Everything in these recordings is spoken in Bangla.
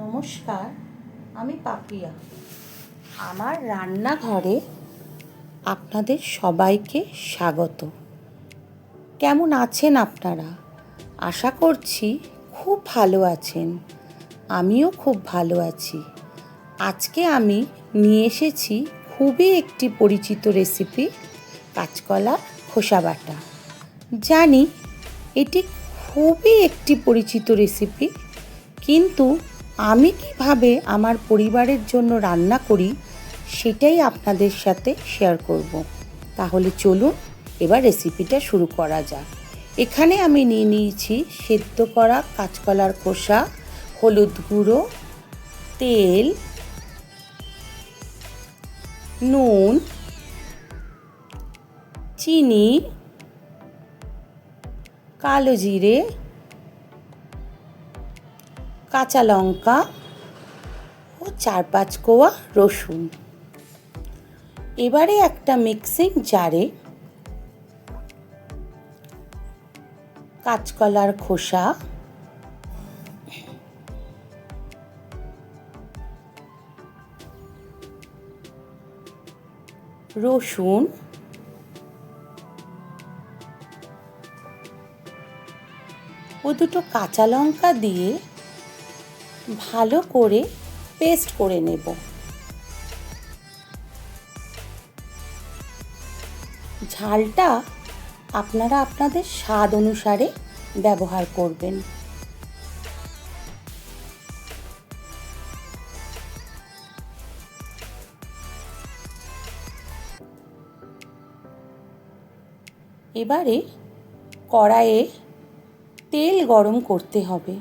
নমস্কার, আমি পাপিয়া। আমার রান্নাঘরে আপনাদের সবাইকে স্বাগত। কেমন আছেন আপনারা? আশা করছি খুব ভালো আছেন। আমিও খুব ভালো আছি। আজকে আমি নিয়ে এসেছি খুবই একটি পরিচিত রেসিপি, কাঁচকলার খোসা বাটা। জানি এটি খুবই একটি পরিচিত রেসিপি, কিন্তু আমি কিভাবে আমার পরিবারের জন্য রান্না করি সেটাই আপনাদের সাথে শেয়ার করব। তাহলে চলুন এবার রেসিপিটা শুরু করা যাক। এখানে আমি নিয়ে নিয়েছি সেদ্ধ করা কাঁচকলার খোসা, হলুদ গুঁড়ো, তেল, নুন, চিনি, কালো জিরে, কাঁচা লঙ্কা ও 4-5 কোয়া রসুন। এবারে একটা মিক্সিং জারে কাঁচকলার খোসা, রসুন, ও দুটো কাঁচা লঙ্কা দিয়ে ভালো করে পেস্ট করে নেব। ঝালটা আপনারা আপনাদের স্বাদ অনুসারে ব্যবহার করবেন। এবারে কড়াইয়ে তেল গরম করতে হবে।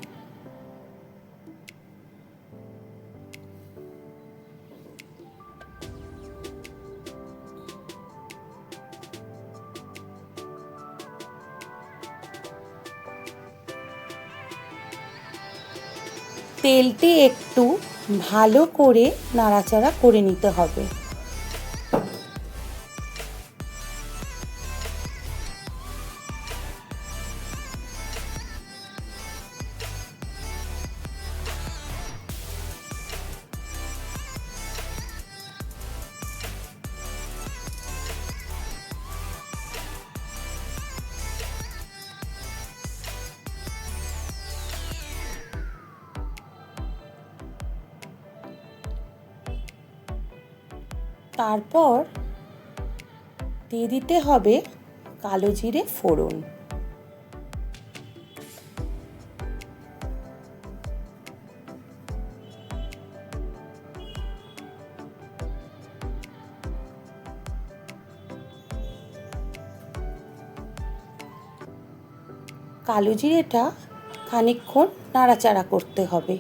তেলটি একটু ভালো করে নাড়াচাড়া করে নিতে হবে। তারপর দিয়ে দিতে হবে কালো জিরে ফোড়ন। কালো জিরেটা খানিকক্ষণ নাড়াচাড়া করতে হবে।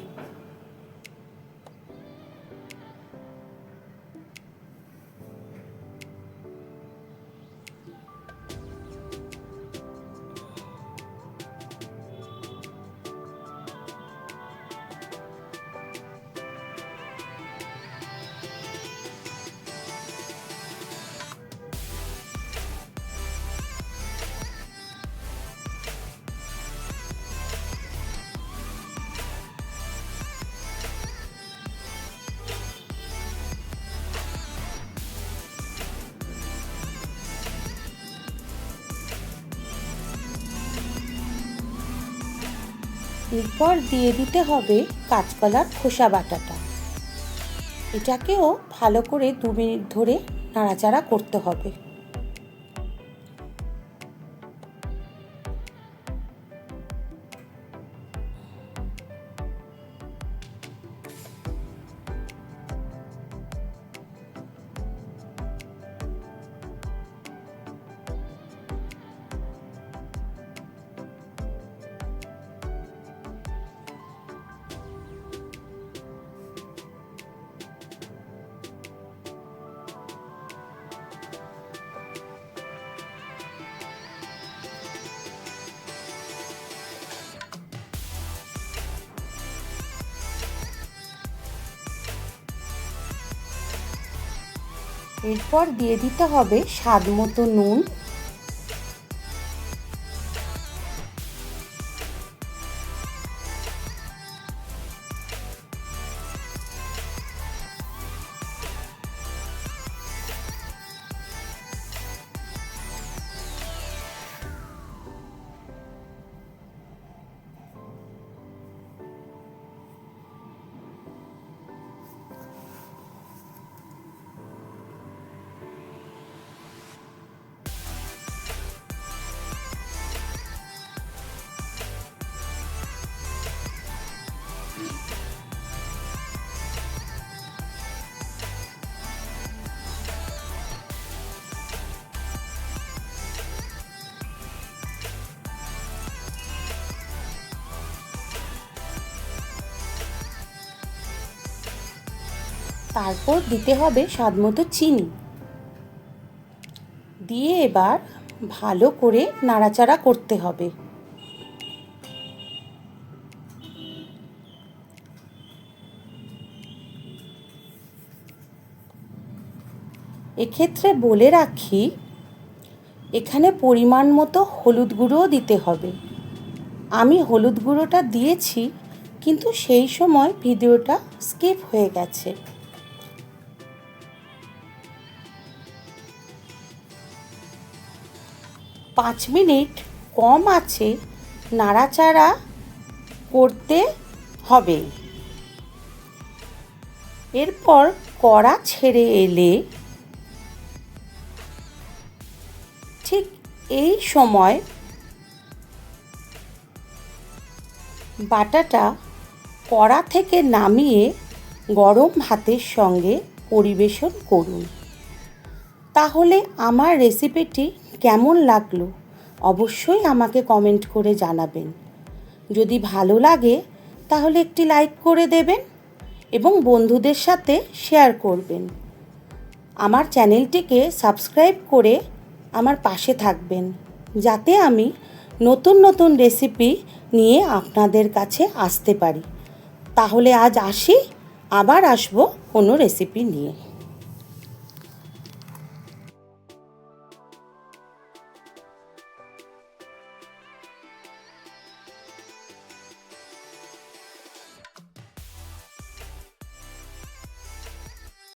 এরপর দিয়ে দিতে হবে কাঁচকলার খোসা বাটাটা। এটাকেও ভালো করে 2 মিনিট ধরে নাড়াচাড়া করতে হবে। এরপর দিয়ে দিতে হবে স্বাদ মতো নুন, তারপর দিতে হবে স্বাদমতো চিনি দিয়ে এবার ভালো করে নাড়াচাড়া করতে হবে। এক্ষেত্রে বলে রাখি, এখানে পরিমাণ মতো হলুদ গুঁড়োও দিতে হবে। আমি হলুদ গুঁড়োটা দিয়েছি, কিন্তু সেই সময় ভিডিওটা স্কিপ হয়ে গেছে। পাঁচ মিনিট কম আঁচে নাড়াচাড়া করতে হবে। এরপর কড়া ছেড়ে এলে ঠিক এই সময় বাটাটা কড়া থেকে নামিয়ে গরম ভাতের সঙ্গে পরিবেশন করুন। তাহলে আমার রেসিপিটি কেমন লাগলো অবশ্যই আমাকে কমেন্ট করে জানাবেন। যদি ভালো লাগে তাহলে একটি লাইক করে দেবেন এবং বন্ধুদের সাথে শেয়ার করবেন। আমার চ্যানেলটিকে সাবস্ক্রাইব করে আমার পাশে থাকবেন, যাতে আমি নতুন নতুন রেসিপি নিয়ে আপনাদের কাছে আসতে পারি। তাহলে আজ আসি, আবার আসবো কোনো রেসিপি নিয়ে।